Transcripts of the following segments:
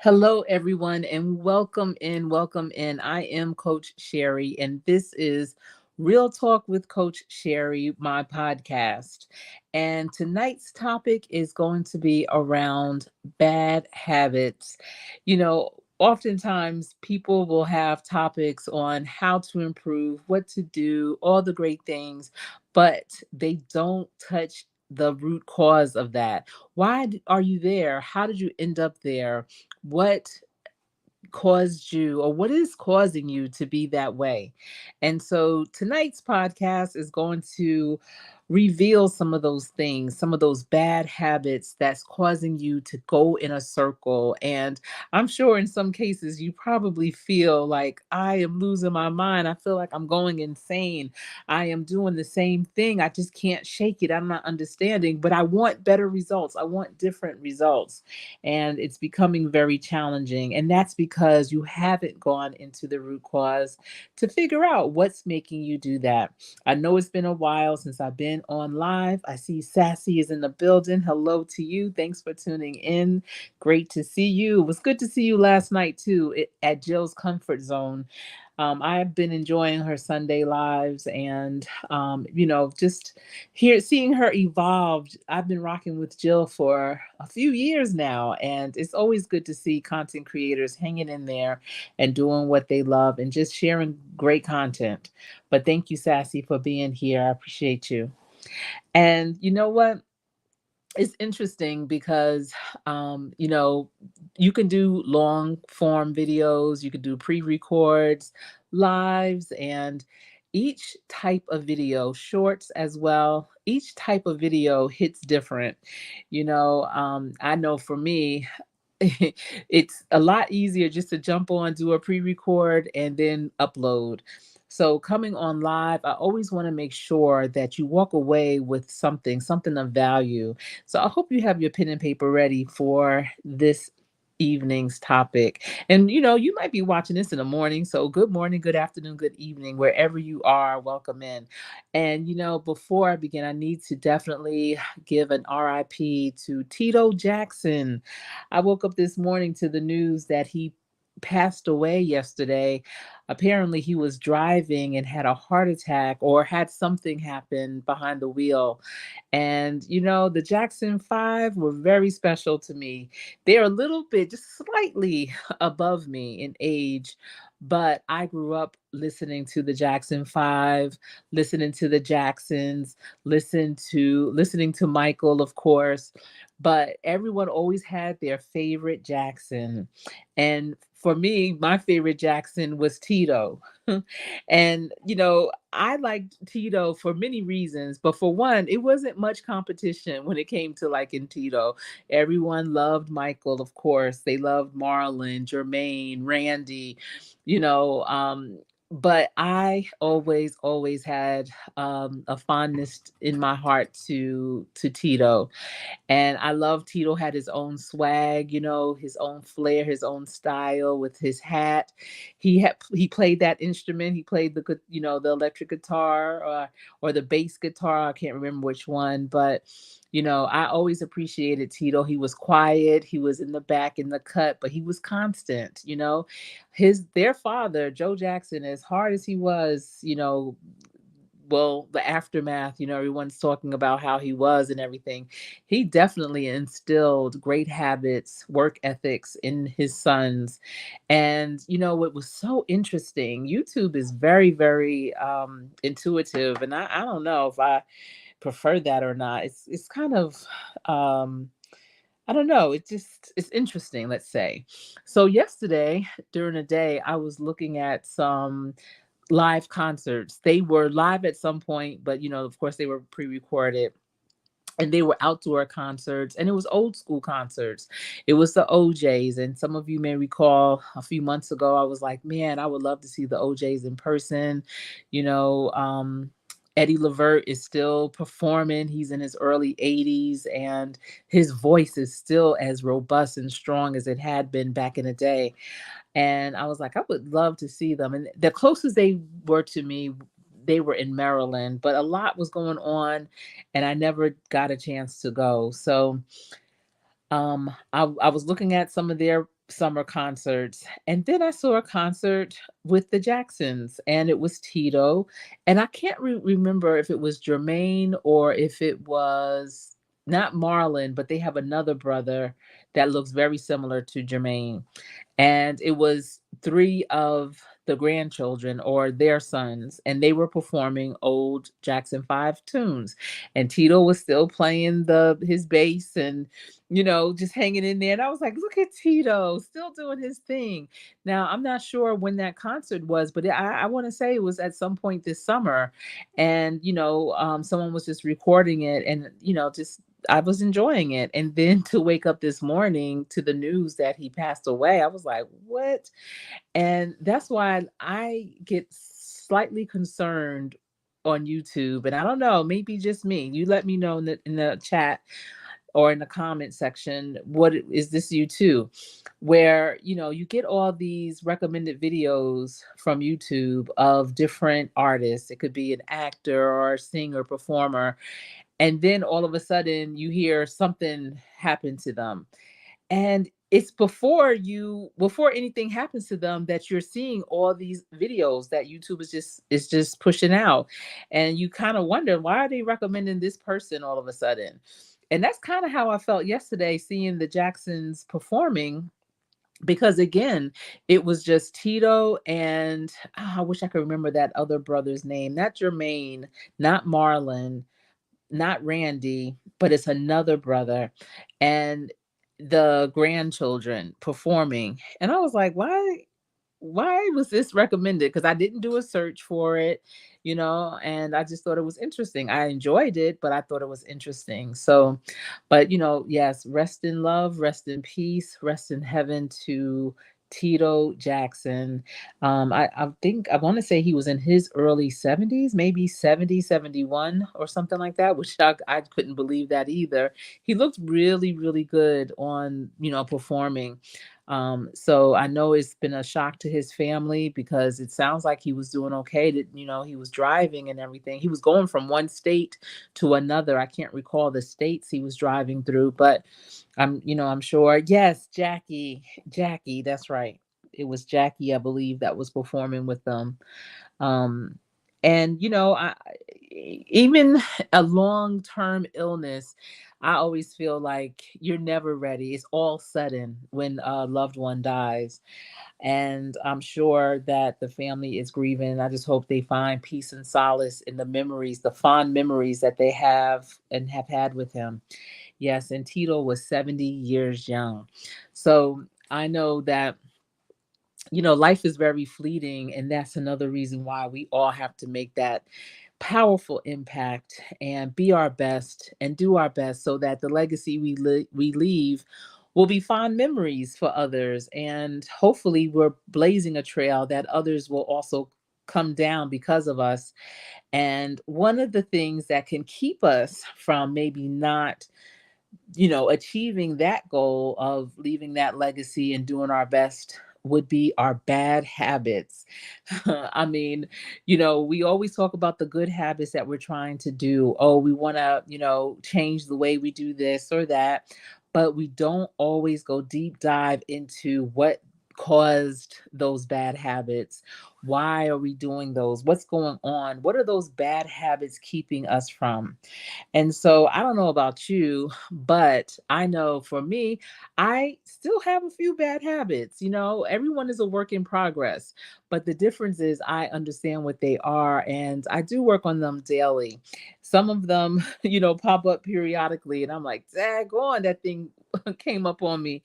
Hello, everyone, and welcome in. Welcome in. I am Coach Sherri, and this is Real Talk with Coach Sherri, my podcast. And tonight's topic is going to be around bad habits. Oftentimes people will have topics on how to improve, what to do, all the great things, but they don't touch the root cause of that. Are you there? How did you end up there? What caused you, or what is causing you to be that way? And so tonight's podcast is going to reveal some of those things, some of those bad habits that's causing you to go in a circle. And I'm sure in some cases you probably feel like, I am losing my mind. I feel like I'm going insane. I am doing the same thing. I just can't shake it. I'm not understanding, but I want better results. I want different results. And it's becoming very challenging. And that's because you haven't gone into the root cause to figure out what's making you do that. I know it's been a while since I've been on live. I see Sassy is in the building. Hello to you. Thanks for tuning in. Great to see you. It was good to see you last night too at Jill's Comfort Zone. I've been enjoying her Sunday lives, and just seeing her evolve. I've been rocking with Jill for a few years now, and it's always good to see content creators hanging in there and doing what they love and just sharing great content. But thank you, Sassy, for being here. I appreciate you. And you know what? It's interesting because you can do long form videos, you can do pre-records, lives, and each type of video, shorts as well, each type of video hits different. I know for me, it's a lot easier just to jump on, do a pre-record, and then upload. So coming on live, I always want to make sure that you walk away with something of value. So I hope you have your pen and paper ready for this evening's topic. And you might be watching this in the morning. So good morning, good afternoon, good evening, wherever you are, welcome in. And before I begin, I need to definitely give an RIP to Tito Jackson. I woke up this morning to the news that he passed away yesterday. Apparently, he was driving and had a heart attack or had something happen behind the wheel. And, the Jackson Five were very special to me. They're a little bit, just slightly above me in age, but I grew up listening to the Jackson Five, listening to the Jacksons, listening to Michael, of course. But everyone always had their favorite Jackson. And for me, my favorite Jackson was Tito. And, I liked Tito for many reasons. But for one, it wasn't much competition when it came to liking Tito. Everyone loved Michael, of course. They loved Marlon, Jermaine, Randy, you know. But I always had a fondness in my heart to Tito. And I love Tito had his own swag, his own flair, his own style with his hat. He played that instrument. He played the electric guitar or the bass guitar. I can't remember which one, but I always appreciated Tito. He was quiet. He was in the back in the cut, but he was constant. Their father, Joe Jackson, as hard as he was, well, the aftermath, everyone's talking about how he was and everything. He definitely instilled great habits, work ethics in his sons. And, what was so interesting, YouTube is very, very intuitive. And I don't know if I prefer that or not. It's kind of, I don't know. It's interesting, let's say. So yesterday during the day, I was looking at some live concerts. They were live at some point, but of course they were pre-recorded. And they were outdoor concerts, and it was old school concerts. It was the OJs. And some of you may recall a few months ago, I was like, man, I would love to see the OJs in person. You know, Eddie Levert is still performing. He's in his early 80s, and his voice is still as robust and strong as it had been back in the day. And I was like, I would love to see them. And the closest they were to me, they were in Maryland, but a lot was going on and I never got a chance to go. So I was looking at some of their summer concerts. And then I saw a concert with the Jacksons, and it was Tito. And I can't remember if it was Jermaine or if it was not Marlon, but they have another brother that looks very similar to Jermaine, and it was three of the grandchildren or their sons, and they were performing old Jackson 5 tunes, and Tito was still playing the his bass, and just hanging in there. And I was like, look at Tito still doing his thing. Now I'm not sure when that concert was, but I want to say it was at some point this summer. And someone was just recording it, and just I was enjoying it. And then to wake up this morning to the news that he passed away, I was like, what? And that's why I get slightly concerned on YouTube. And I don't know, maybe just me. You let me know in the chat or in the comment section, is this you too? Where, you get all these recommended videos from YouTube of different artists. It could be an actor or a singer, performer, and then all of a sudden you hear something happen to them, and it's before anything happens to them that you're seeing all these videos that YouTube is just pushing out, and you kind of wonder, why are they recommending this person all of a sudden? And that's kind of how I felt yesterday seeing the Jacksons performing, because again, it was just Tito and I wish I could remember that other brother's name, not Jermaine, not Marlon, not Randy, but it's another brother, and the grandchildren performing. And I was like, why was this recommended? Because I didn't do a search for it, and I just thought it was interesting. I enjoyed it, but I thought it was interesting. So, but yes, rest in love, rest in peace, rest in heaven to Tito Jackson. I think I want to say he was in his early 70s, maybe 70, 71, or something like that, which I couldn't believe that either. He looked really, really good on, performing. So I know it's been a shock to his family, because it sounds like he was doing okay. That he was driving and everything. He was going from one state to another. I can't recall the states he was driving through, but I'm sure. Yes, Jackie, that's right. It was Jackie, I believe, that was performing with them. Um, and even a long-term illness, I always feel like you're never ready. It's all sudden when a loved one dies. And I'm sure that the family is grieving. I just hope they find peace and solace in the memories, the fond memories that they have and have had with him. Yes, and Tito was 70 years young. So I know that life is very fleeting, and that's another reason why we all have to make that powerful impact and be our best and do our best, so that the legacy we leave will be fond memories for others, and hopefully we're blazing a trail that others will also come down because of us. And one of the things that can keep us from maybe not achieving that goal of leaving that legacy and doing our best would be our bad habits. I mean, we always talk about the good habits that we're trying to do. Oh, we want to, change the way we do this or that, but we don't always go deep dive into what caused those bad habits. Why are we doing those? What's going on? What are those bad habits keeping us from? And so I don't know about you, but I know for me, I still have a few bad habits. Everyone is a work in progress, but the difference is I understand what they are, and I do work on them daily. Some of them, pop up periodically, and I'm like, daggone, that thing came up on me.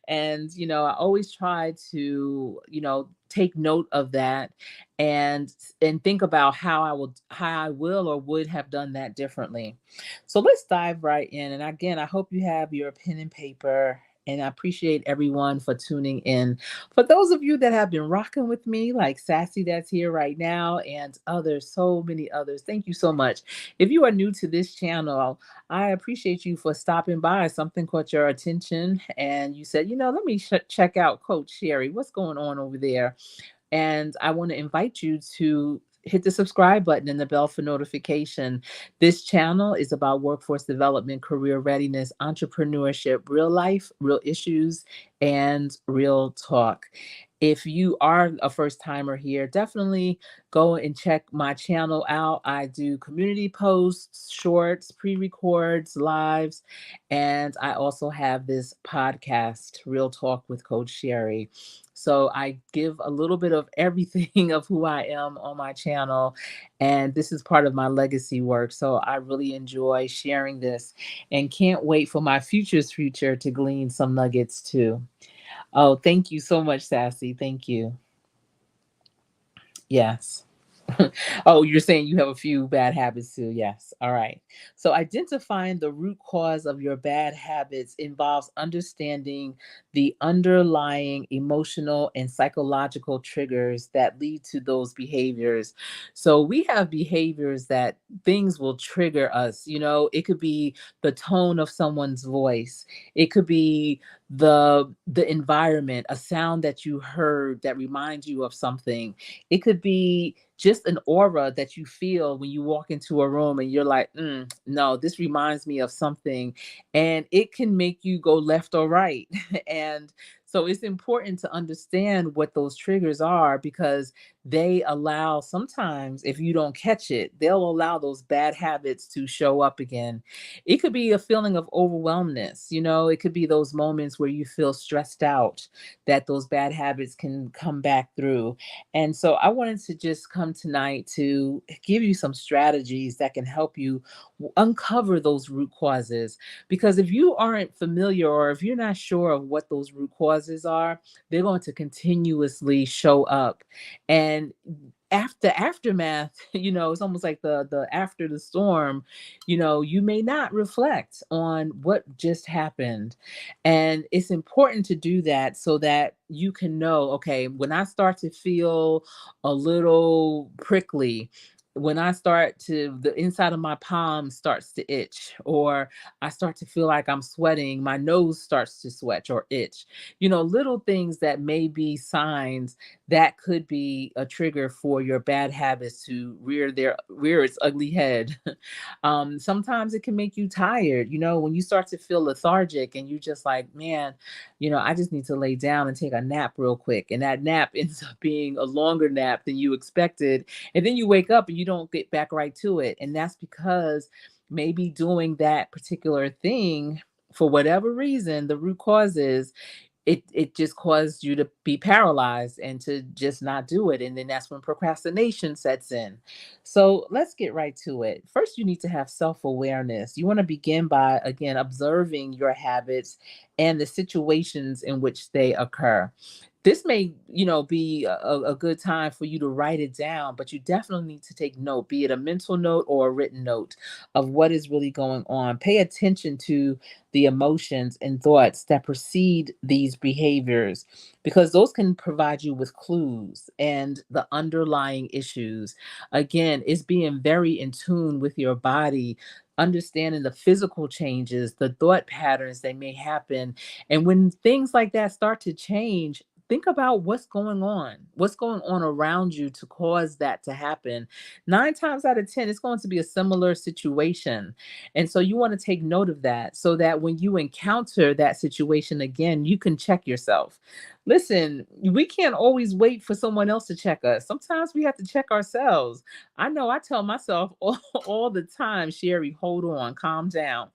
And I always try to take note of that, and think about how I will or would have done that differently. So let's dive right in. And again, I hope you have your pen and paper, and I appreciate everyone for tuning in. For those of you that have been rocking with me, like Sassy that's here right now, and others, so many others, thank you so much. If you are new to this channel, I appreciate you for stopping by. Something caught your attention, and you said, let me check out Coach Sherri. What's going on over there? And I want to invite you to hit the subscribe button and the bell for notification. This channel is about workforce development, career readiness, entrepreneurship, real life, real issues, and real talk. If you are a first timer here, definitely go and check my channel out. I do community posts, shorts, pre records, lives, and I also have this podcast, Real Talk with Coach Sherri. So I give a little bit of everything of who I am on my channel, and this is part of my legacy work. So I really enjoy sharing this and can't wait for my future to glean some nuggets too. Oh, thank you so much, Sassy. Thank you. Yes. Oh, you're saying you have a few bad habits too. Yes. All right. So, identifying the root cause of your bad habits involves understanding the underlying emotional and psychological triggers that lead to those behaviors. So, we have behaviors that things will trigger us. It could be the tone of someone's voice, it could be the environment, a sound that you heard that reminds you of something. It could be just an aura that you feel when you walk into a room and you're like, no, this reminds me of something. And it can make you go left or right. And so it's important to understand what those triggers are, because they allow, sometimes, if you don't catch it, they'll allow those bad habits to show up again. It could be a feeling of overwhelmness. It could be those moments where you feel stressed out, that those bad habits can come back through. And so I wanted to just come tonight to give you some strategies that can help you uncover those root causes. Because if you aren't familiar, or if you're not sure of what those root causes are, they're going to continuously show up. And after aftermath, it's almost like the after the storm. You may not reflect on what just happened, and it's important to do that so that you can know, okay, when I start to feel a little prickly, when I start to, the inside of my palm starts to itch, or I start to feel like I'm sweating, my nose starts to sweat or itch, little things that may be signs that could be a trigger for your bad habits to rear its ugly head. Sometimes it can make you tired, when you start to feel lethargic and you just like, man, I just need to lay down and take a nap real quick. And that nap ends up being a longer nap than you expected. And then you wake up and you don't get back right to it. And that's because maybe doing that particular thing, for whatever reason, the root cause is it just caused you to be paralyzed and to just not do it. And then that's when procrastination sets in. So let's get right to it. First, you need to have self-awareness. You want to begin by, again, observing your habits and the situations in which they occur. This may, be a good time for you to write it down, but you definitely need to take note, be it a mental note or a written note, of what is really going on. Pay attention to the emotions and thoughts that precede these behaviors, because those can provide you with clues and the underlying issues. Again, it's being very in tune with your body, understanding the physical changes, the thought patterns that may happen. And when things like that start to change, think about what's going on around you to cause that to happen. 9 times out of 10, it's going to be a similar situation. And so you want to take note of that, so that when you encounter that situation again, you can check yourself. Listen, we can't always wait for someone else to check us. Sometimes we have to check ourselves. I know I tell myself all the time, Sherri, hold on, calm down.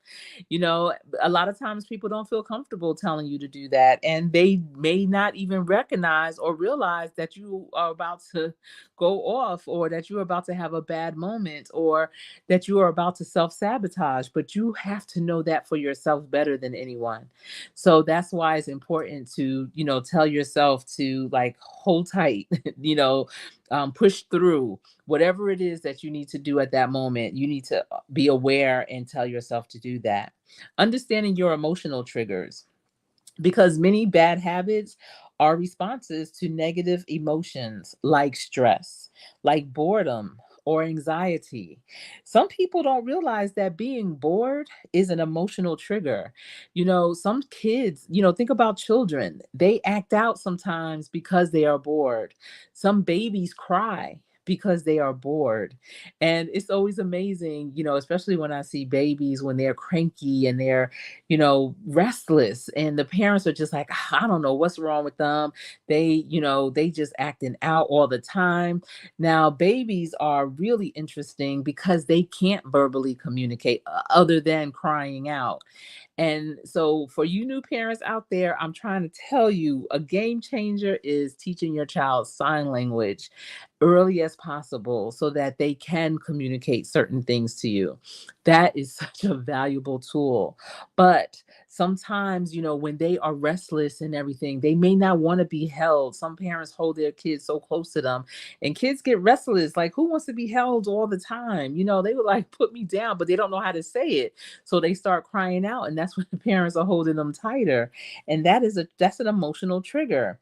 You know, a lot of times people don't feel comfortable telling you to do that, and they may not even recognize or realize that you are about to go off, or that you're about to have a bad moment, or that you are about to self sabotage. But you have to know that for yourself better than anyone. So that's why it's important to, tell yourself to, like, hold tight, push through whatever it is that you need to do at that moment. You need to be aware and tell yourself to do that. Understanding your emotional triggers, because many bad habits are responses to negative emotions like stress, like boredom, or anxiety. Some people don't realize that being bored is an emotional trigger. Some kids, think about children, they act out sometimes because they are bored. Some babies cry because they are bored. And it's always amazing, especially when I see babies when they're cranky and they're, restless, and the parents are just like, "Ah, I don't know what's wrong with them. They just acting out all the time." Now, babies are really interesting because they can't verbally communicate other than crying out. And so, for you new parents out there, I'm trying to tell you a game changer is teaching your child sign language early as possible so that they can communicate certain things to you. That is such a valuable tool. But sometimes, when they are restless and everything, they may not want to be held. Some parents hold their kids so close to them, and kids get restless. Like, who wants to be held all the time? They would like put me down, but they don't know how to say it. So they start crying out, and that's when the parents are holding them tighter. And that's an emotional trigger.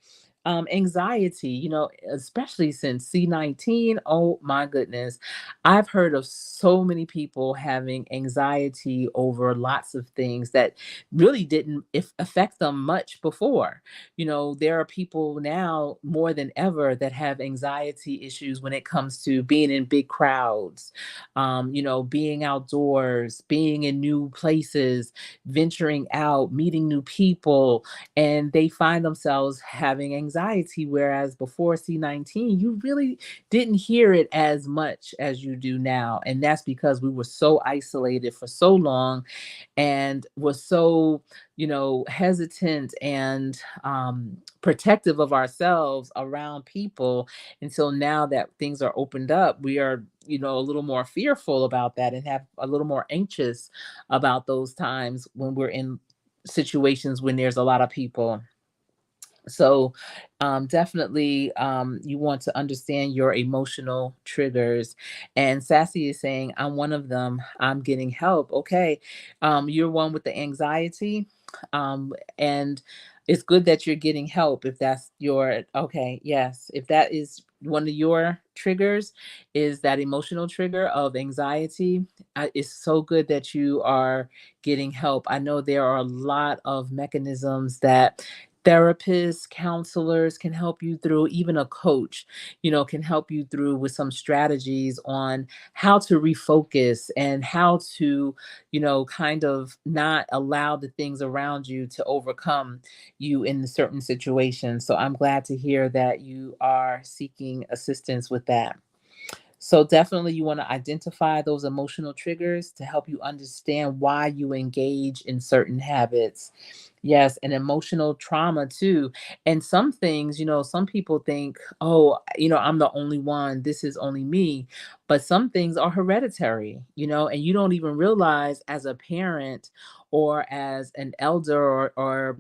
Anxiety, especially since C-19. Oh my goodness. I've heard of so many people having anxiety over lots of things that really didn't affect them much before. There are people now more than ever that have anxiety issues when it comes to being in big crowds, being outdoors, being in new places, venturing out, meeting new people, and they find themselves having anxiety. Whereas before C-19, you really didn't hear it as much as you do now. And that's because we were so isolated for so long and was so, hesitant and protective of ourselves around people. And so now that things are opened up, we are, a little more fearful about that and have a little more anxious about those times when we're in situations when there's a lot of people. So, definitely, you want to understand your emotional triggers. And Sassy is saying, I'm one of them. I'm getting help. Okay. You're one with the anxiety. And it's good that you're getting help if that's okay. Yes. If that is one of your triggers, is that emotional trigger of anxiety, it's so good that you are getting help. I know there are a lot of mechanisms that therapists, counselors can help you through, even a coach, can help you through with some strategies on how to refocus and how to, kind of not allow the things around you to overcome you in certain situations. So I'm glad to hear that you are seeking assistance with that. So definitely you want to identify those emotional triggers to help you understand why you engage in certain habits. Yes, and emotional trauma too. And some things, some people think, oh, I'm the only one. This is only me. But some things are hereditary, and you don't even realize as a parent or as an elder or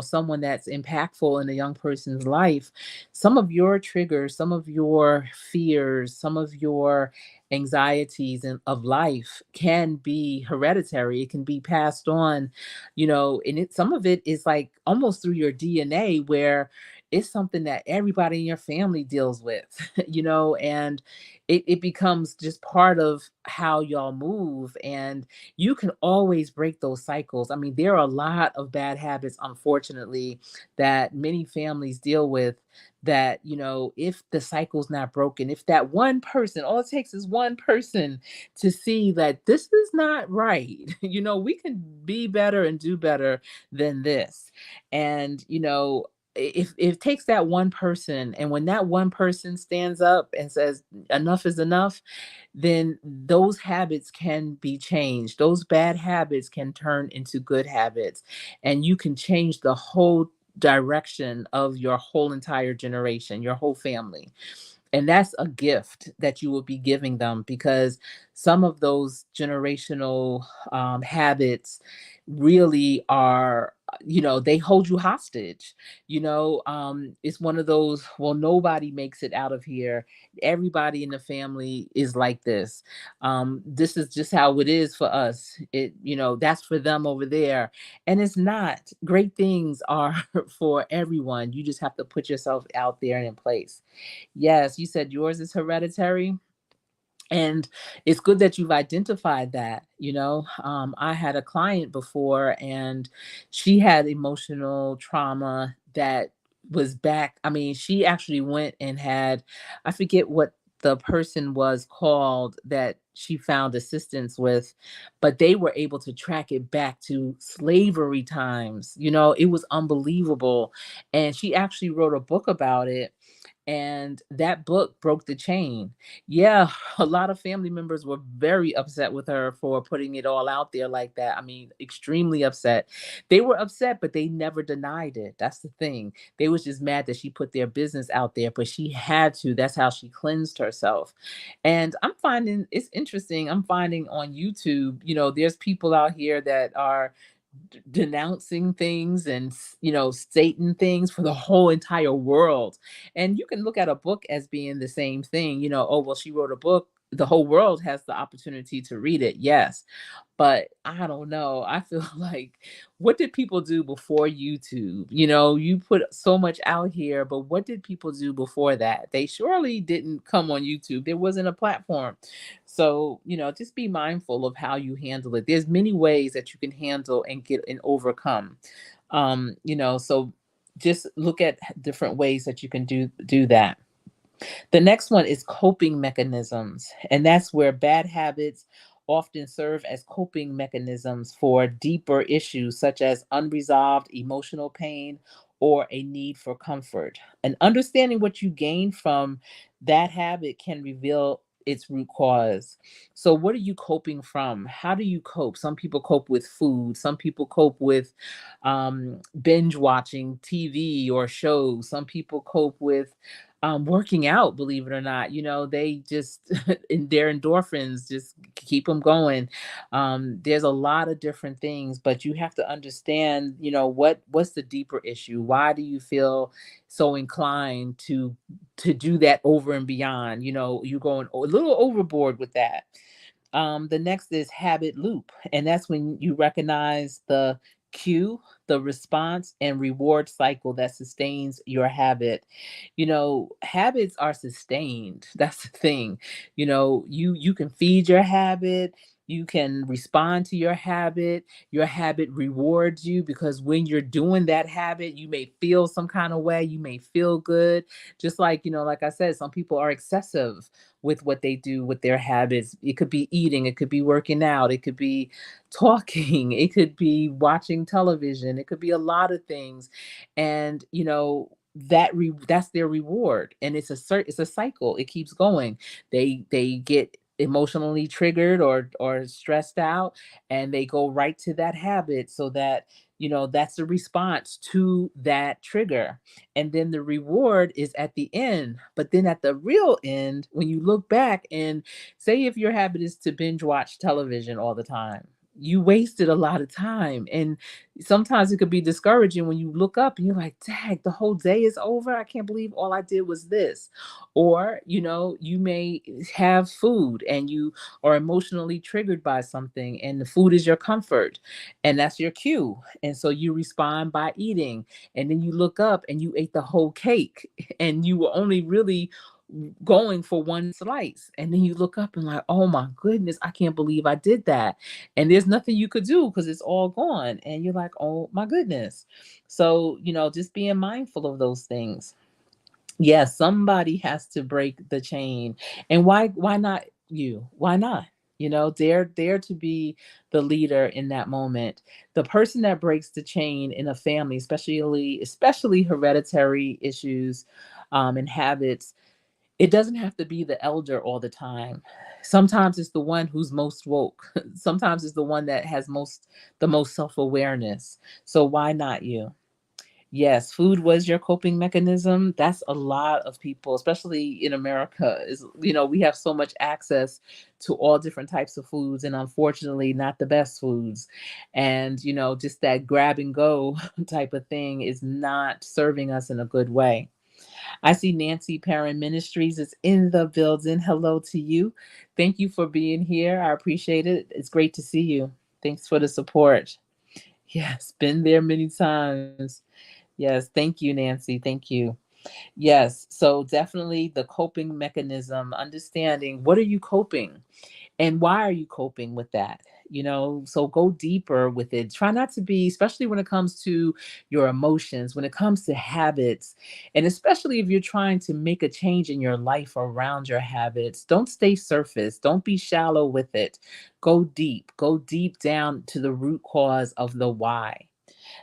someone that's impactful in a young person's life, some of your triggers, some of your fears, some of your anxieties of life can be hereditary. It can be passed on, and some of it is like almost through your DNA, where it's something that everybody in your family deals with, and it becomes just part of how y'all move. And you can always break those cycles. I mean, there are a lot of bad habits, unfortunately, that many families deal with, that if the cycle's not broken, if that one person, all it takes is one person to see that this is not right, we can be better and do better than this. And if it takes that one person, and when that one person stands up and says enough is enough, then those habits can be changed. Those bad habits can turn into good habits, and you can change the whole direction of your whole entire generation, your whole family. And that's a gift that you will be giving them, because some of those generational habits really are, they hold you hostage. It's one of those, well, nobody makes it out of here. Everybody in the family is like this. This is just how it is for us. That's for them over there. And it's not. Great things are for everyone. You just have to put yourself out there and in place. Yes, you said yours is hereditary. And it's good that you've identified that. I had a client before, and she had emotional trauma that was back. I mean, she actually went and had, I forget what the person was called that she found assistance with, but they were able to track it back to slavery times. It was unbelievable. And she actually wrote a book about it, and that book broke the chain. Yeah, a lot of family members were very upset with her for putting it all out there like that. I mean, extremely upset. They were upset, but they never denied it. That's the thing. They was just mad that she put their business out there, but she had to. That's how she cleansed herself. And I'm finding it's interesting. I'm finding on YouTube, there's people out here that are denouncing things and stating things for the whole entire world. And you can look at a book as being the same thing. Oh, well, she wrote a book, the whole world has the opportunity to read it. Yes, but I don't know. I feel like, what did people do before YouTube? You put so much out here, but what did people do before that? They surely didn't come on YouTube. There wasn't a platform. So, just be mindful of how you handle it. There's many ways that you can handle and get and overcome. So just look at different ways that you can do that. The next one is coping mechanisms, and that's where bad habits often serve as coping mechanisms for deeper issues such as unresolved emotional pain or a need for comfort. And understanding what you gain from that habit can reveal its root cause. So, what are you coping from? How do you cope? Some people cope with food, some people cope with binge watching TV or shows, some people cope with working out, believe it or not. They just in their endorphins just keep them going. There's a lot of different things, but you have to understand, what's the deeper issue. Why do you feel so inclined to do that over and beyond? You're going a little overboard with that. The next is habit loop, and that's when you recognize the cue, the response, and reward cycle that sustains your habit. Habits are sustained. That's the thing. You can feed your habit. You can respond to your habit. Your habit rewards you because when you're doing that habit, you may feel some kind of way. You may feel good. Just like, like I said, some people are excessive with what they do with their habits. It could be eating, it could be working out, it could be talking, it could be watching television, it could be a lot of things. And that's their reward, and it's a cycle. It keeps going. They get emotionally triggered or stressed out, and they go right to that habit, so that that's the response to that trigger. And then the reward is at the end. But then at the real end, when you look back and say, if your habit is to binge watch television all the time, you wasted a lot of time. And sometimes it could be discouraging when you look up and you're like, dang, the whole day is over. I can't believe all I did was this. Or, you may have food and you are emotionally triggered by something, and the food is your comfort, and that's your cue. And so you respond by eating, and then you look up and you ate the whole cake, and you were only really going for one slice. And then you look up and like, oh my goodness, I can't believe I did that. And there's nothing you could do because it's all gone. And you're like, oh my goodness. So, just being mindful of those things. Yes, somebody has to break the chain. And why not you? Why not? Dare to be the leader in that moment. The person that breaks the chain in a family, especially hereditary issues, and habits, it doesn't have to be the elder all the time. Sometimes it's the one who's most woke. Sometimes it's the one that has the most self-awareness. So why not you? Yes, food was your coping mechanism. That's a lot of people, especially in America. We have so much access to all different types of foods, and unfortunately, not the best foods. And, just that grab and go type of thing is not serving us in a good way. I see Nancy Perrin Ministries is in the building. Hello to you. Thank you for being here. I appreciate it. It's great to see you. Thanks for the support. Yes, been there many times. Yes, thank you, Nancy. Thank you. Yes, so definitely the coping mechanism, understanding what are you coping and why are you coping with that? so go deeper with it. Try not to be, especially when it comes to your emotions, when it comes to habits, and especially if you're trying to make a change in your life around your habits. Don't stay surface, don't be shallow with it. Go deep down to the root cause of the why.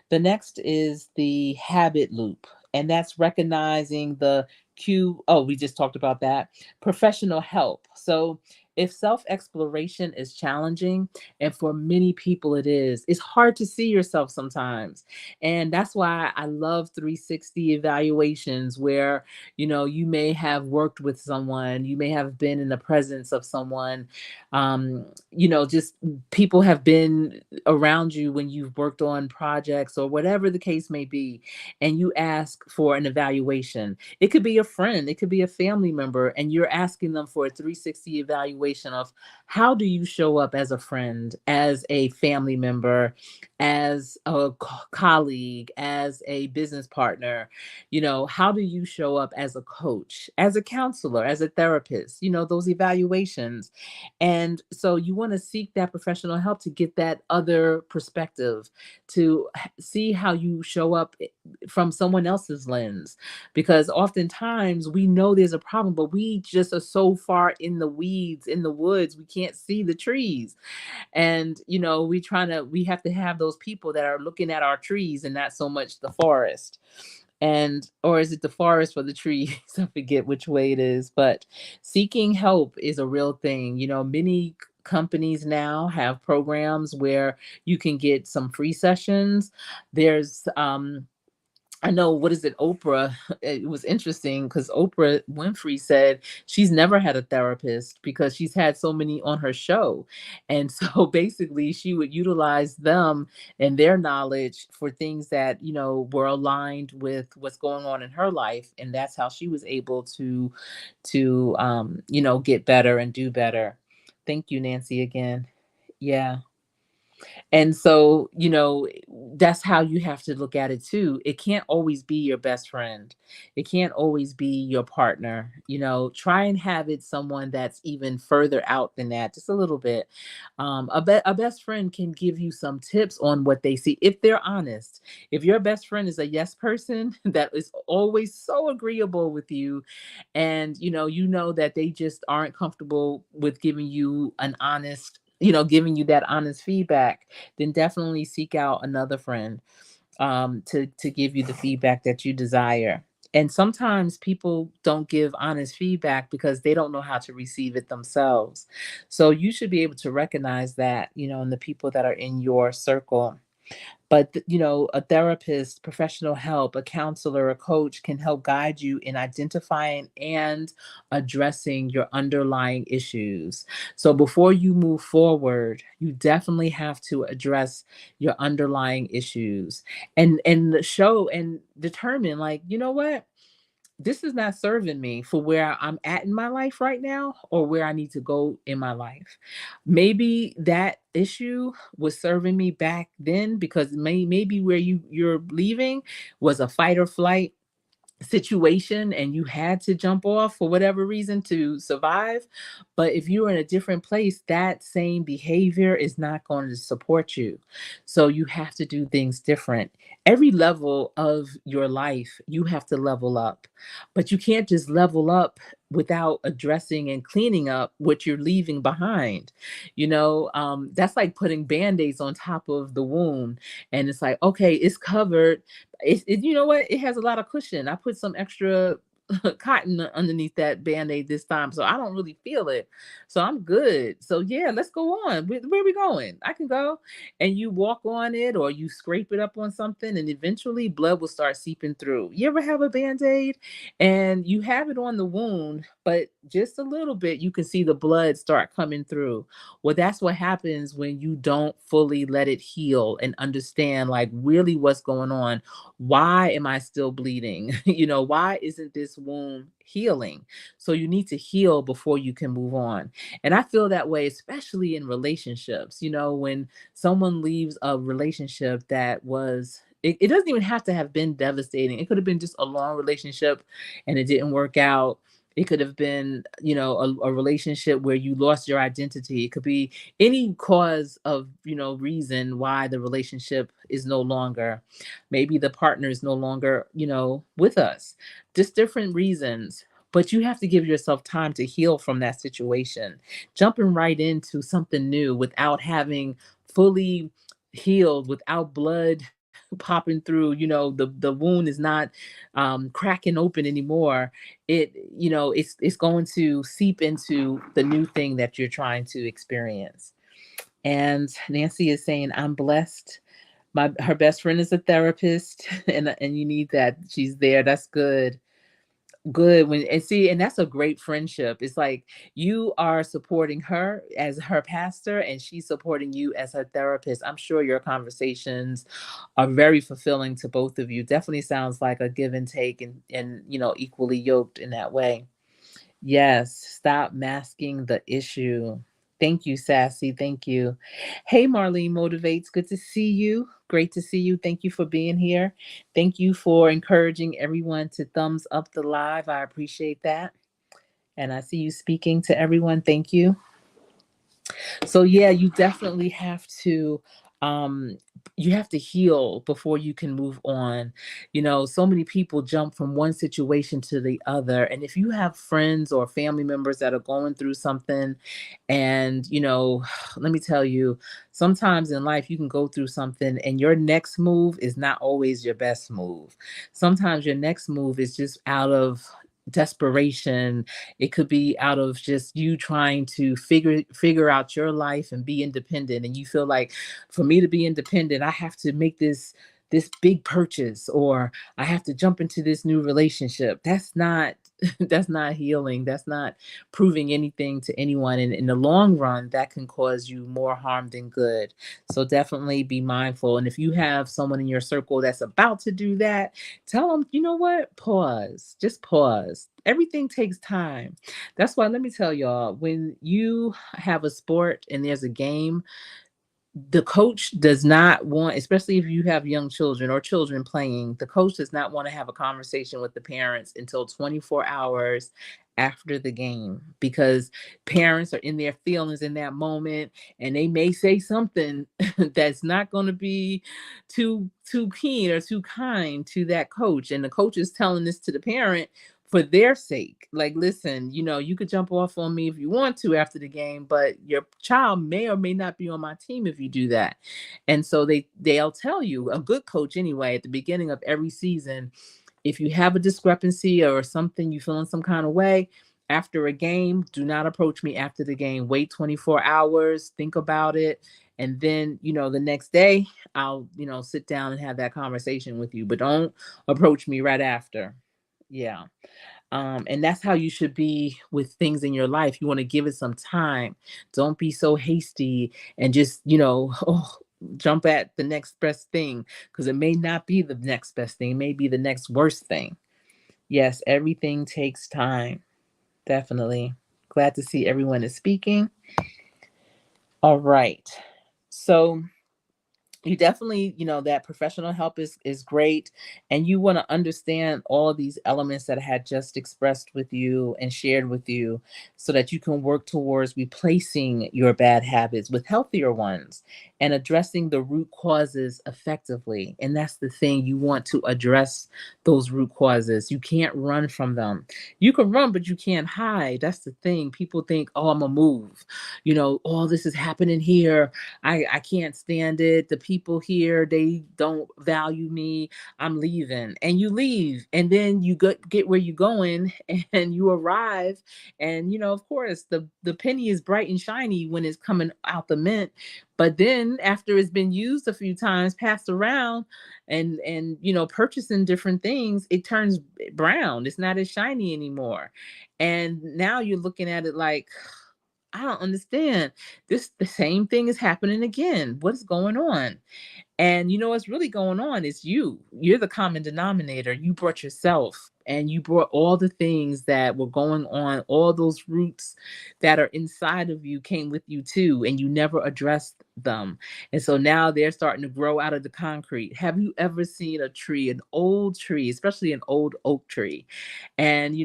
The next is the habit loop, and that's recognizing the cue. Oh, we just talked about that. Professional help. So, if self exploration is challenging, and for many people it is, it's hard to see yourself sometimes. And that's why I love 360 evaluations where, you may have worked with someone, you may have been in the presence of someone, just people have been around you when you've worked on projects or whatever the case may be, and you ask for an evaluation. It could be a friend, it could be a family member, and you're asking them for a 360 evaluation of how do you show up as a friend, as a family member, as a colleague, as a business partner. How do you show up as a coach, as a counselor, as a therapist? Those evaluations. And so you want to seek that professional help to get that other perspective, to see how you show up from someone else's lens. Because oftentimes we know there's a problem, but we just are so far in the weeds, in the woods, we can't see the trees. And, we have to have those people that are looking at our trees and not so much the forest. And or is it the forest for the trees? I forget which way it is, but seeking help is a real thing. Many companies now have programs where you can get some free sessions. There's I know, what is it, Oprah? It was interesting because Oprah Winfrey said she's never had a therapist because she's had so many on her show. And so basically, she would utilize them and their knowledge for things that, were aligned with what's going on in her life. And that's how she was able to get better and do better. Thank you, Nancy, again. Yeah. And so, that's how you have to look at it too. It can't always be your best friend. It can't always be your partner. Try and have it someone that's even further out than that, just a little bit. A best friend can give you some tips on what they see if they're honest. If your best friend is a yes person that is always so agreeable with you, and you know that they just aren't comfortable with giving you an honest, giving you that honest feedback, then definitely seek out another friend, to give you the feedback that you desire. And sometimes people don't give honest feedback because they don't know how to receive it themselves. So you should be able to recognize that, in the people that are in your circle. But a therapist, professional help, a counselor, a coach can help guide you in identifying and addressing your underlying issues. So before you move forward, you definitely have to address your underlying issues, and show and determine, like, what, this is not serving me for where I'm at in my life right now or where I need to go in my life. Maybe that issue was serving me back then because maybe where you're leaving was a fight or flight situation and you had to jump off for whatever reason to survive. But if you're in a different place, that same behavior is not going to support you. So you have to do things different. Every level of your life, you have to level up. But you can't just level up without addressing and cleaning up what you're leaving behind. That's like putting band-aids on top of the wound. And it's like, okay, it's covered. You know what? It has a lot of cushion. I put some extra cotton underneath that band-aid this time, so I don't really feel it. So I'm good. So yeah, let's go on. Where are we going? I can go. And you walk on it or you scrape it up on something, and eventually blood will start seeping through. You ever have a band-aid and you have it on the wound, but just a little bit, you can see the blood start coming through. Well, that's what happens when you don't fully let it heal and understand, like, really what's going on. Why am I still bleeding? Why isn't this wound healing? So you need to heal before you can move on. And I feel that way, especially in relationships. When someone leaves a relationship that was, it doesn't even have to have been devastating. It could have been just a long relationship and it didn't work out. It could have been, a relationship where you lost your identity. It could be any cause of, reason why the relationship is no longer. Maybe the partner is no longer, with us. Just different reasons. But you have to give yourself time to heal from that situation. Jumping right into something new without having fully healed, without blood popping through, the wound is not cracking open anymore. It's going to seep into the new thing that you're trying to experience. And Nancy is saying, I'm blessed. Her best friend is a therapist, and you need that. She's there. That's good. Good. And that's a great friendship. It's like you are supporting her as her pastor, and she's supporting you as her therapist. I'm sure your conversations are very fulfilling to both of you. Definitely sounds like a give and take, and equally yoked in that way. Yes, stop masking the issue. Thank you, Sassy. Thank you. Hey, Marlene Motivates. Good to see you. Great to see you. Thank you for being here. Thank you for encouraging everyone to thumbs up the live. I appreciate that. And I see you speaking to everyone. Thank you. So yeah, you definitely have to um heal before you can move on. So many people jump from one situation to the other, and if you have friends or family members that are going through something, and let me tell you, sometimes in life you can go through something and your next move is not always your best move. Sometimes your next move is just out of desperation. It could be out of just you trying to figure out your life and be independent, and you feel like, for me to be independent, I have to make this big purchase, or I have to jump into this new relationship. That's not that's not healing. That's not proving anything to anyone, and in the long run that can cause you more harm than good. So definitely be mindful, and if you have someone in your circle that's about to do that, tell them, you know what, pause. Just pause. Everything takes time. That's why, let me tell y'all, when you have a sport and there's a game, the coach does not want, especially if you have young children or children playing, the coach does not want to have a conversation with the parents until 24 hours after the game, because parents are in their feelings in that moment, and they may say something that's not going to be too keen or too kind to that coach, and the coach is telling this to the parent for their sake. Like, listen, you could jump off on me if you want to after the game, but your child may or may not be on my team if you do that. And so they'll tell you, a good coach anyway, at the beginning of every season, if you have a discrepancy or something, you feel in some kind of way after a game, do not approach me after the game. Wait 24 hours, think about it. And then, the next day, I'll, sit down and have that conversation with you, but don't approach me right after. Yeah. And that's how you should be with things in your life. You want to give it some time. Don't be so hasty and just, jump at the next best thing, because it may not be the next best thing. It may be the next worst thing. Yes, everything takes time. Definitely. Glad to see everyone is speaking. All right. So you definitely, that professional help is great, and you want to understand all of these elements that I had just expressed with you and shared with you, so that you can work towards replacing your bad habits with healthier ones and addressing the root causes effectively. And that's the thing, you want to address those root causes. You can't run from them. You can run, but you can't hide. That's the thing. People think, oh, I'm gonna move, all this is happening here, I can't stand it. The people here, they don't value me. I'm leaving. And you leave. And then you get where you're going, and you arrive. And of course, the penny is bright and shiny when it's coming out the mint. But then after it's been used a few times, passed around, and purchasing different things, it turns brown. It's not as shiny anymore. And now you're looking at it like, I don't understand. The same thing is happening again. What's going on? And what's really going on is you're the common denominator. You brought yourself, and you brought all the things that were going on, all those roots that are inside of you came with you too, and you never addressed them. And so now they're starting to grow out of the concrete. Have you ever seen a tree, an old tree, especially an old oak tree? And,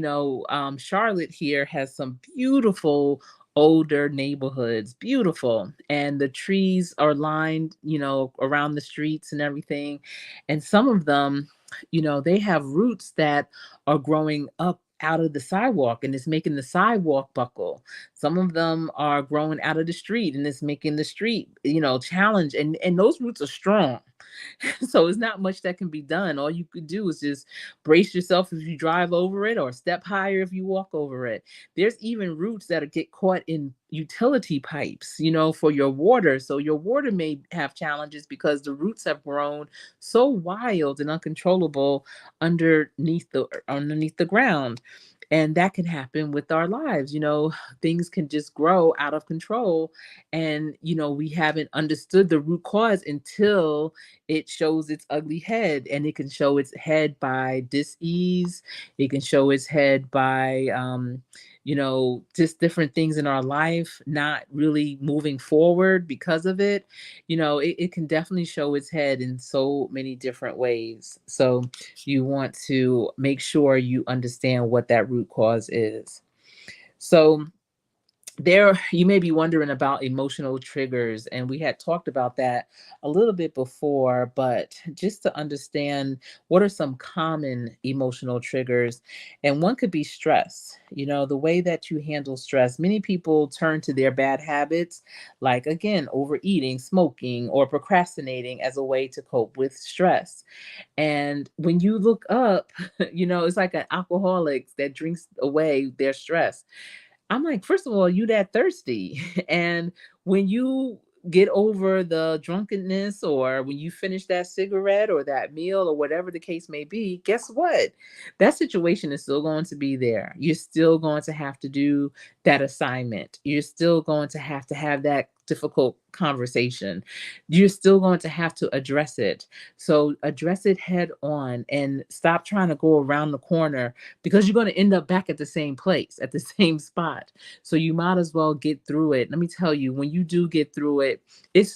Charlotte here has some beautiful older neighborhoods, beautiful. And the trees are lined, around the streets and everything. And some of them, they have roots that are growing up out of the sidewalk and it's making the sidewalk buckle. Some of them are growing out of the street and it's making the street, challenge. And those roots are strong. So it's not much that can be done. All you could do is just brace yourself if you drive over it or step higher if you walk over it. There's even roots that get caught in utility pipes, for your water. So your water may have challenges because the roots have grown so wild and uncontrollable underneath the ground. And that can happen with our lives. Things can just grow out of control. And, we haven't understood the root cause until it shows its ugly head. And it can show its head by dis-ease. It can show its head by, just different things in our life not really moving forward because of it. It can definitely show its head in so many different ways. So you want to make sure you understand what that root cause is. So there, you may be wondering about emotional triggers, and we had talked about that a little bit before, but just to understand what are some common emotional triggers. And one could be stress. The way that you handle stress, many people turn to their bad habits, like again overeating, smoking, or procrastinating as a way to cope with stress. And when you look up, it's like an alcoholic that drinks away their stress. I'm like, first of all, you that thirsty. And when you get over the drunkenness or when you finish that cigarette or that meal or whatever the case may be, guess what? That situation is still going to be there. You're still going to have to do that assignment. You're still going to have that difficult conversation. You're still going to have to address it. So address it head on and stop trying to go around the corner because you're going to end up back at the same place, at the same spot. So you might as well get through it. Let me tell you, when you do get through it, it's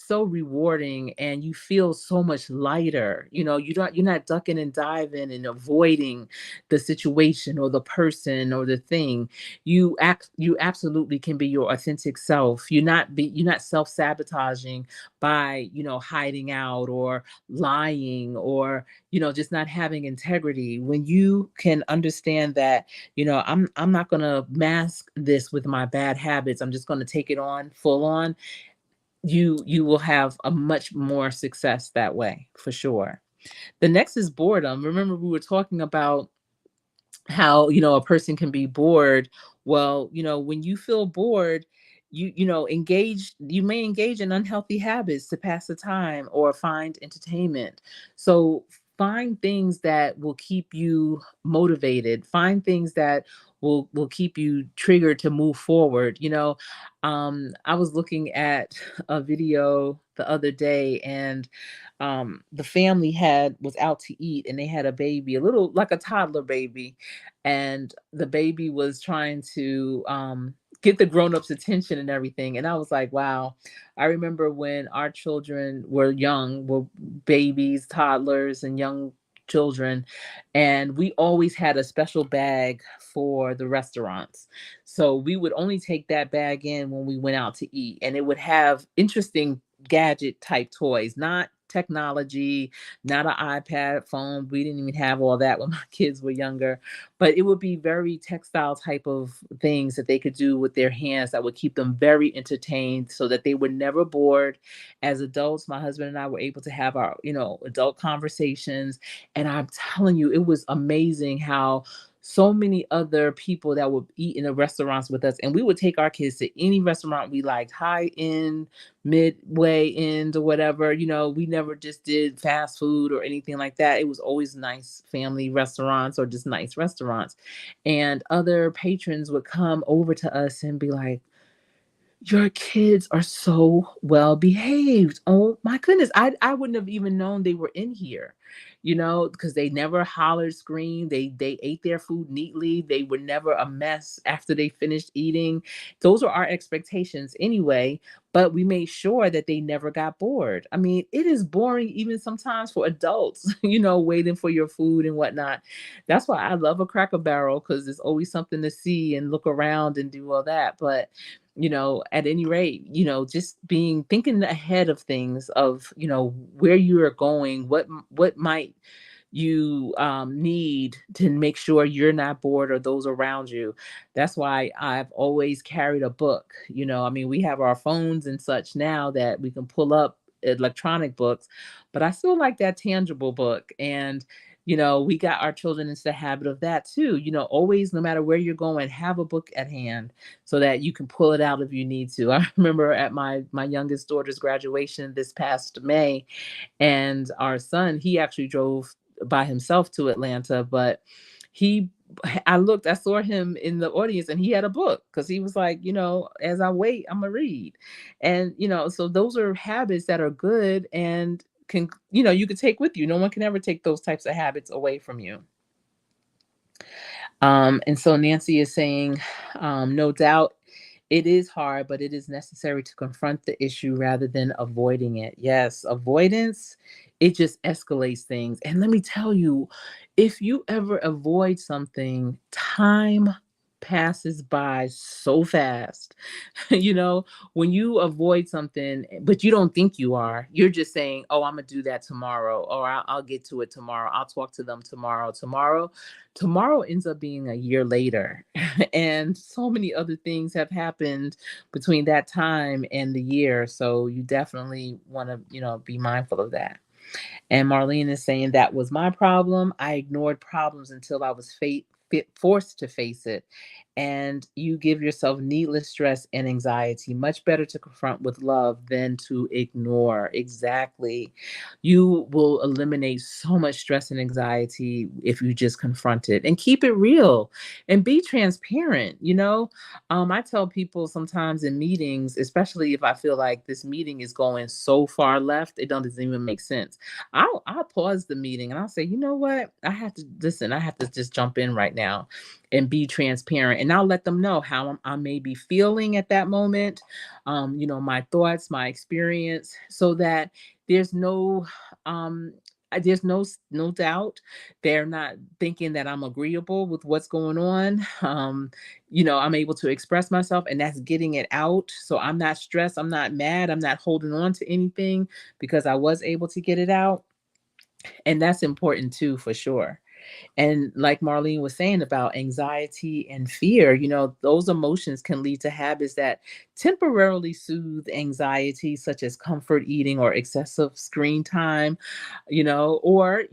so rewarding and you feel so much lighter. You're not ducking and diving and avoiding the situation or the person or the thing. You absolutely can be your authentic self. You're not self-sabotaging by, hiding out or lying or, just not having integrity. When you can understand that, I'm not going to mask this with my bad habits. I'm just going to take it on full on. You will have a much more success that way for sure. The next is boredom. Remember we were talking about how a person can be bored. Well, when you feel bored, you may engage in unhealthy habits to pass the time or find entertainment. So find things that will keep you motivated, find things that will keep you triggered to move forward. I was looking at a video the other day, and the family was out to eat, and they had a baby, a little like a toddler baby, and the baby was trying to get the grown-ups attention and everything. And I was like, wow, I remember when our children were babies, toddlers, and young children, and we always had a special bag for the restaurants. So we would only take that bag in when we went out to eat, and it would have interesting gadget type toys, not technology, not an iPad phone. We didn't even have all that when my kids were younger, but it would be very textile type of things that they could do with their hands that would keep them very entertained so that they were never bored. As adults, my husband and I were able to have our, adult conversations. And I'm telling you, it was amazing how so many other people that would eat in the restaurants with us, and we would take our kids to any restaurant we liked, high end, midway end, or whatever. We never just did fast food or anything like that. It was always nice family restaurants or just nice restaurants. And other patrons would come over to us and be like, Your kids are so well behaved. Oh my goodness. I wouldn't have even known they were in here, because they never hollered, screamed. They ate their food neatly. They were never a mess after they finished eating. Those are our expectations anyway, but we made sure that they never got bored. I mean, it is boring even sometimes for adults, waiting for your food and whatnot. That's why I love a Cracker Barrel, because there's always something to see and look around and do all that. But at any rate, just being thinking ahead of things, of, where you are going, what might you need to make sure you're not bored or those around you. That's why I've always carried a book. I mean, we have our phones and such now that we can pull up electronic books, but I still like that tangible book. And we got our children into the habit of that too. Always, no matter where you're going, have a book at hand so that you can pull it out if you need to. I remember at my youngest daughter's graduation this past May, and our son, he actually drove by himself to Atlanta, but he I saw him in the audience, and he had a book, because he was like, as I wait, I'm gonna read. And so those are habits that are good and can, you could take with you. No one can ever take those types of habits away from you. And so Nancy is saying, no doubt it is hard, but it is necessary to confront the issue rather than avoiding it. Yes, avoidance, it just escalates things. And let me tell you, if you ever avoid something, time passes by so fast. you know, when you avoid something, but you don't think you are, you're just saying, oh, I'm going to do that tomorrow, or I'll get to it tomorrow. I'll talk to them tomorrow. Tomorrow ends up being a year later. And so many other things have happened between that time and the year. So you definitely want to, be mindful of that. And Marlene is saying, that was my problem. I ignored problems until I was forced to face it. And you give yourself needless stress and anxiety. Much better to confront with love than to ignore. Exactly. You will eliminate so much stress and anxiety if you just confront it and keep it real and be transparent. I tell people sometimes in meetings, especially if I feel like this meeting is going so far left, it doesn't even make sense. I'll pause the meeting and I'll say, you know what? I have to listen. I have to just jump in right now and be transparent. And I'll let them know how I may be feeling at that moment, my thoughts, my experience, so that there's um, no doubt. They're not thinking that I'm agreeable with what's going on. I'm able to express myself, and that's getting it out. So I'm not stressed. I'm not mad. I'm not holding on to anything, because I was able to get it out. And that's important too, for sure. And like Marlene was saying about anxiety and fear, those emotions can lead to habits that temporarily soothe anxiety, such as comfort eating or excessive screen time, or,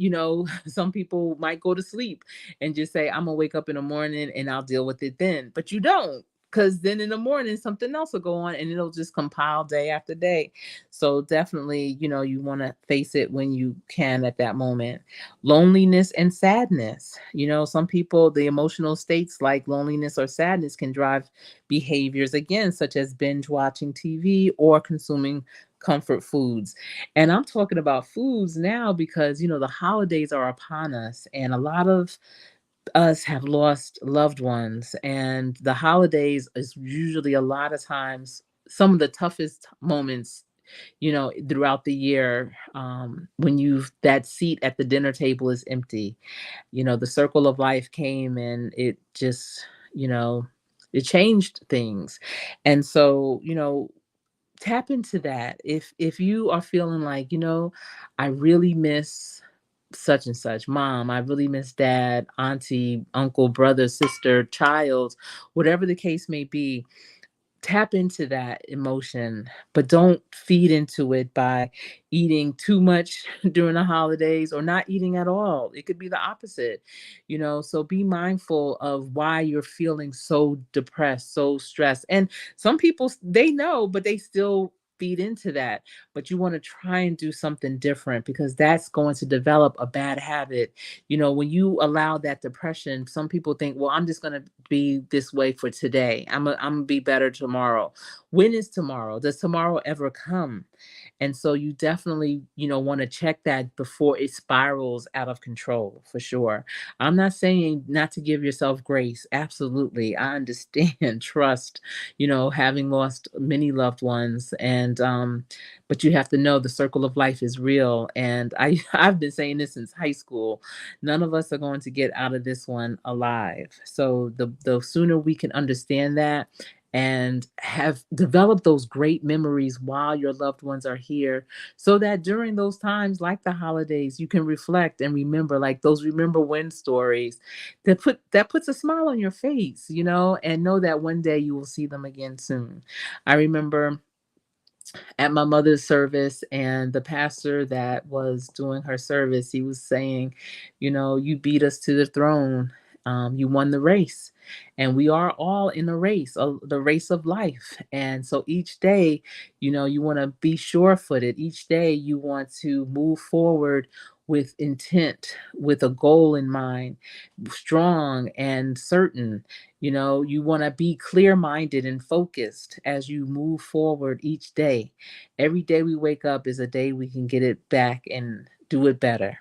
some people might go to sleep and just say, I'm going to wake up in the morning and I'll deal with it then. But you don't. Because then in the morning, something else will go on and it'll just compile day after day. So definitely, you want to face it when you can at that moment. Loneliness and sadness. Some people, the emotional states like loneliness or sadness can drive behaviors, again, such as binge watching TV or consuming comfort foods. And I'm talking about foods now because, the holidays are upon us, and a lot of us have lost loved ones. And the holidays is usually a lot of times some of the toughest moments, throughout the year, when that seat at the dinner table is empty. The circle of life came, and it just, you know, it changed things. And so, tap into that. If you are feeling like, I really miss such and such, mom, I really miss dad, auntie, uncle, brother, sister, child, whatever the case may be, tap into that emotion, but don't feed into it by eating too much during the holidays or not eating at all. It could be the opposite, so be mindful of why you're feeling so depressed, so stressed. And some people, they know, but they still feed into that, but you want to try and do something different because that's going to develop a bad habit. When you allow that depression, some people think, well, I'm just going to be this way for today. I'm going to be better tomorrow. When is tomorrow? Does tomorrow ever come? And so you definitely, want to check that before it spirals out of control, for sure. I'm not saying not to give yourself grace. Absolutely. I understand, trust, having lost many loved ones. And, but you have to know the circle of life is real. And I've been saying this since high school. None of us are going to get out of this one alive. So the sooner we can understand that and have developed those great memories while your loved ones are here, so that during those times like the holidays you can reflect and remember, like those remember when stories that puts a smile on your face, and know that one day you will see them again soon. I remember at my mother's service, and the pastor that was doing her service, he was saying, you beat us to the throne. You won the race, and we are all in a race, the race of life. And so each day, you want to be sure-footed. Each day you want to move forward with intent, with a goal in mind, strong and certain. You want to be clear-minded and focused as you move forward each day. Every day we wake up is a day we can get it back and do it better.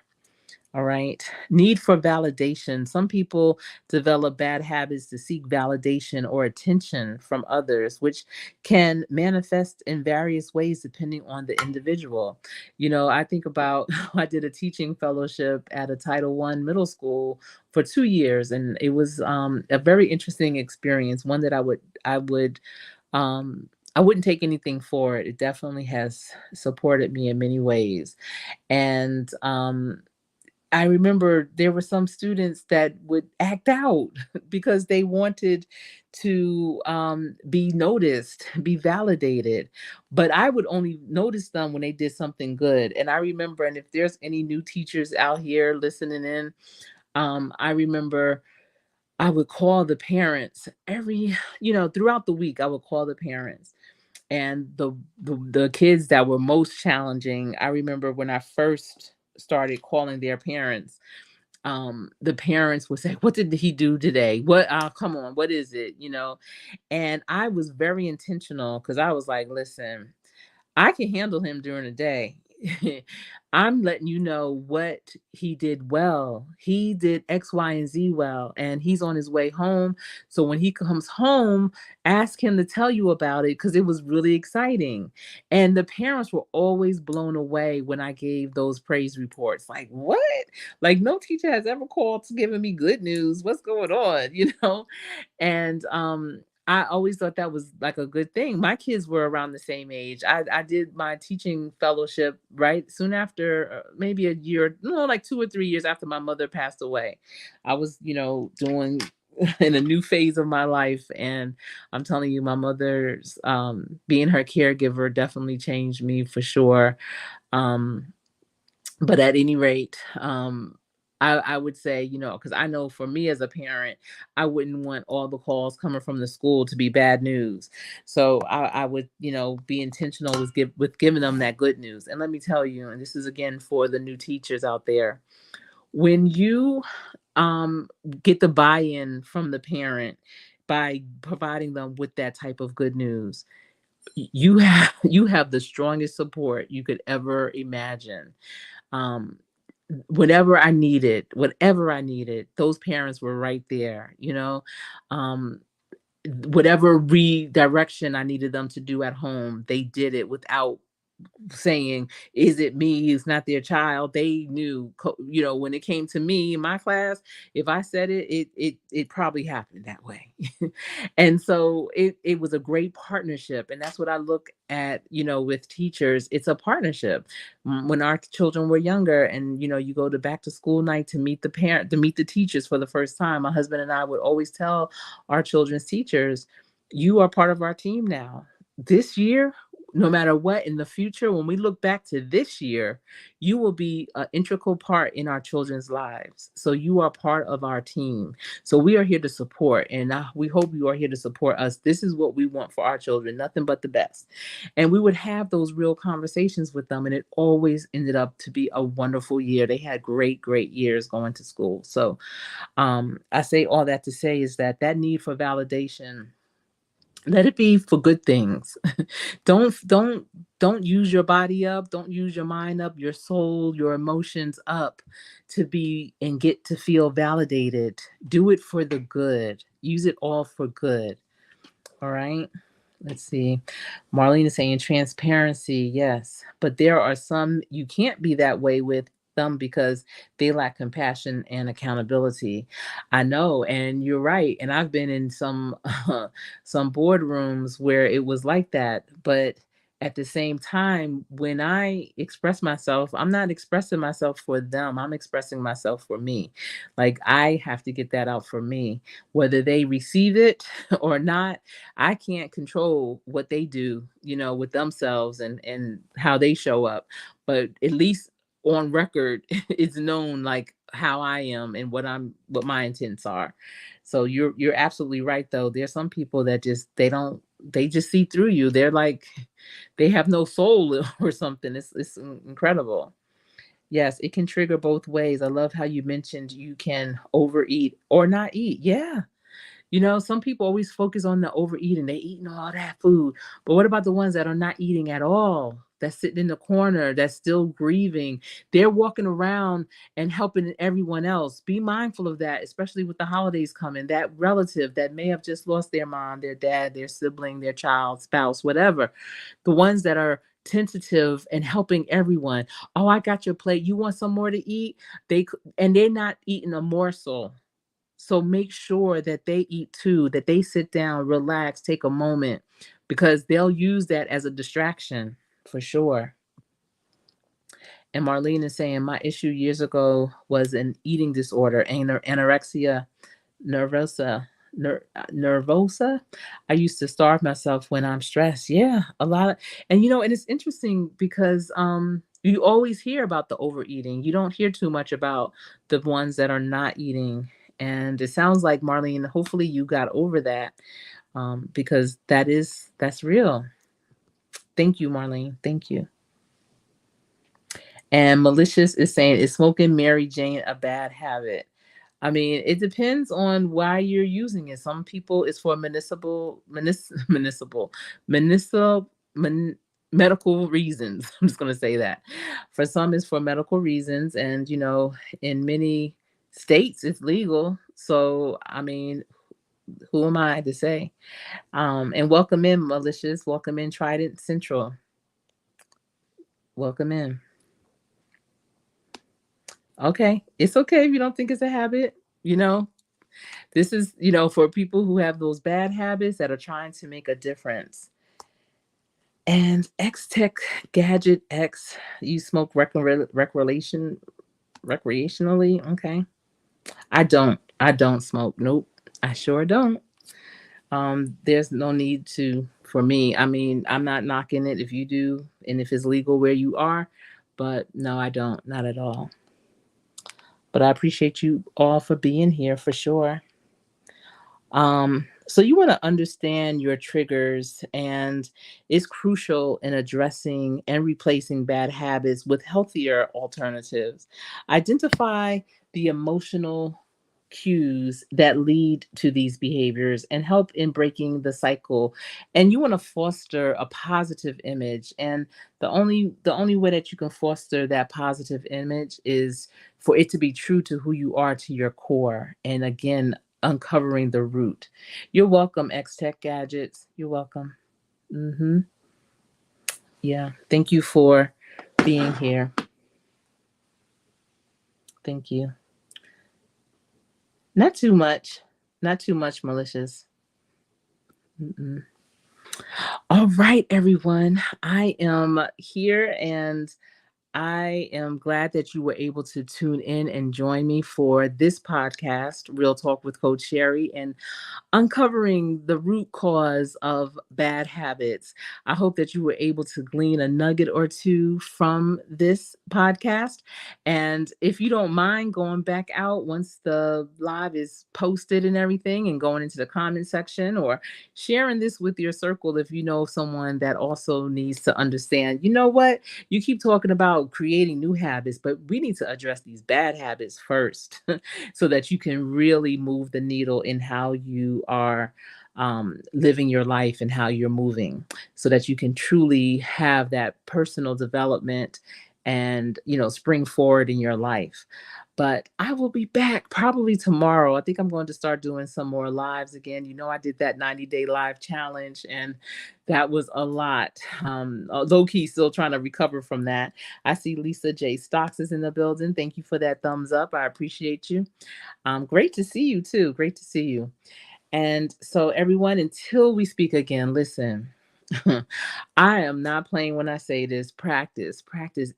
All right. Need for validation. Some people develop bad habits to seek validation or attention from others, which can manifest in various ways depending on the individual. I think about I did a teaching fellowship at a Title I middle school for 2 years, and it was a very interesting experience. One that um, I wouldn't take anything for it. It definitely has supported me in many ways. And I remember there were some students that would act out because they wanted to be noticed, be validated. But I would only notice them when they did something good. And I remember, and if there's any new teachers out here listening in, I remember I would call the parents throughout the week. I would call the parents, and the kids that were most challenging. I remember when I first started calling their parents, the parents would say, "What did he do today? What? Come on, what is it?" And I was very intentional because I was like, "Listen, I can handle him during the day. I'm letting you know what he did well. He did X, Y, and Z well, and he's on his way home. So when he comes home, ask him to tell you about it because it was really exciting." And the parents were always blown away when I gave those praise reports. Like, what? Like, no teacher has ever called to giving me good news. What's going on? And I always thought that was like a good thing. My kids were around the same age. I did my teaching fellowship right soon after, maybe a year, no, like 2 or 3 years after my mother passed away. I was, doing in a new phase of my life. And I'm telling you, my mother's being her caregiver definitely changed me for sure. Um, but at any rate, I would say, because I know for me as a parent, I wouldn't want all the calls coming from the school to be bad news. So I would, be intentional with giving them that good news. And let me tell you, and this is again for the new teachers out there, when you um, get the buy-in from the parent by providing them with that type of good news, you have the strongest support you could ever imagine. um whatever I needed, those parents were right there. um Whatever redirection I needed them to do at home, they did it without saying, "Is it me? It's not their child." They knew, when it came to me in my class, if I said it, it probably happened that way. And so it was a great partnership, and that's what I look at, with teachers. It's a partnership. When our children were younger, and you go to back to school night to meet to meet the teachers for the first time, my husband and I would always tell our children's teachers, "You are part of our team now. This year, no matter what in the future, when we look back to this year, you will be an integral part in our children's lives. So you are part of our team. So we are here to support, and we hope you are here to support us. This is what we want for our children, nothing but the best. And we would have those real conversations with them, and it always ended up to be a wonderful year. They had great, great years going to school. So I say all that to say is that that need for validation, let it be for good things. Don't use your body up, don't use your mind up, your soul, your emotions up to be and get to feel validated. Do it for the good. Use it all for good. All right. Let's see. Marlene is saying transparency, yes. But there are some you can't be that way with them because they lack compassion and accountability. I know, and you're right. And I've been in some boardrooms where it was like that. But at the same time, when I express myself, I'm not expressing myself for them. I'm expressing myself for me. Like I have to get that out for me. Whether they receive it or not, I can't control what they do, with themselves and how they show up. But at least on record, it's known like how I am and what my intents are. So you're absolutely right though. There's some people that just they just see through you. They're like they have no soul or something. It's incredible. Yes, it can trigger both ways. I love how you mentioned you can overeat or not eat. Yeah, some people always focus on the overeating. They eating all that food. But what about the ones that are not eating at all? That's sitting in the corner, that's still grieving. They're walking around and helping everyone else. Be mindful of that, especially with the holidays coming. That relative that may have just lost their mom, their dad, their sibling, their child, spouse, whatever. The ones that are tentative and helping everyone. Oh, I got your plate. You want some more to eat? And they're not eating a morsel, so make sure that they eat too, that they sit down, relax, take a moment, because they'll use that as a distraction for sure. And Marlene is saying, my issue years ago was an eating disorder, anorexia nervosa. Nervosa. I used to starve myself when I'm stressed. Yeah, a lot of, and it's interesting because you always hear about the overeating. You don't hear too much about the ones that are not eating. And it sounds like Marlene, hopefully you got over that, because that's real. Thank you, Marlene. Thank you. And Malicious is saying, is smoking Mary Jane a bad habit? I mean, it depends on why you're using it. Some people it's for municipal, men, medical reasons. I'm just going to say that. For some, it's for medical reasons. And, in many states, it's legal. So, I mean, who am I to say? And welcome in, Malicious. Welcome in, Trident Central. Welcome in. Okay. It's okay if you don't think it's a habit. You know, this is, for people who have those bad habits that are trying to make a difference. And X Tech Gadget X, you smoke recreationally? Okay. I don't smoke. Nope. I sure don't. There's no need to for me. I mean, I'm not knocking it if you do and if it's legal where you are, but no, I don't. Not at all. But I appreciate you all for being here for sure. So you want to understand your triggers, and it's crucial in addressing and replacing bad habits with healthier alternatives. Identify the emotional cues that lead to these behaviors and help in breaking the cycle. And you want to foster a positive image, and the only way that you can foster that positive image is for it to be true to who you are, to your core. And again, uncovering the root. You're welcome, X Tech Gadgets. You're welcome. Yeah. Thank you for being here. Thank you. Not too much. Not too much, Malicious. Mm-mm. All right, everyone. I am here, and I am glad that you were able to tune in and join me for this podcast, Real Talk with Coach Sherri. And uncovering the root cause of bad habits. I hope that you were able to glean a nugget or two from this podcast. And if you don't mind going back out once the live is posted and everything, and going into the comment section or sharing this with your circle if you know someone that also needs to understand, you know what? You keep talking about creating new habits, but we need to address these bad habits first so that you can really move the needle in how you are living your life and how you're moving, so that you can truly have that personal development and, spring forward in your life. But I will be back probably tomorrow. I think I'm going to start doing some more lives again. I did that 90-day live challenge, and that was a lot. Low key, still trying to recover from that. I see Lisa J. Stocks is in the building. Thank you for that thumbs up. I appreciate you. Great to see you too. Great to see you. And so, everyone, until we speak again, listen. I am not playing when I say this. Practice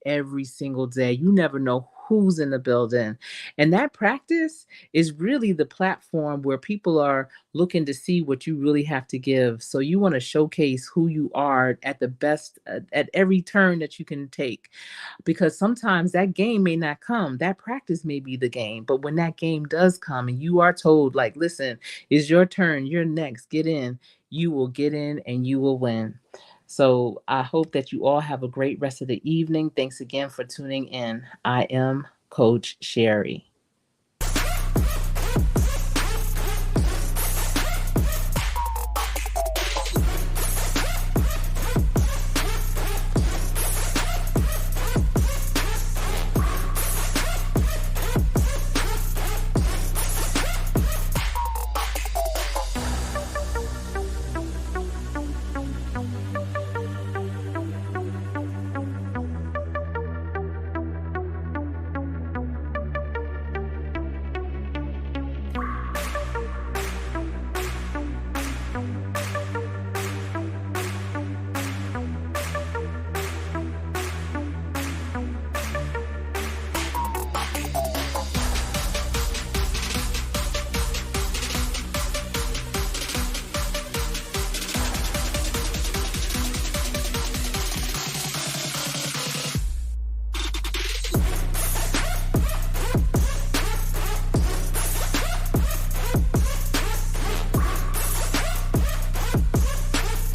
every single day. You never know who's in the building. And that practice is really the platform where people are looking to see what you really have to give. So you want to showcase who you are at the best at every turn that you can take, because sometimes that game may not come. That practice may be the game. But when that game does come and you are told, like, listen, it's your turn, you're next, get in, you will get in and you will win. So I hope that you all have a great rest of the evening. Thanks again for tuning in. I am Coach Sherri.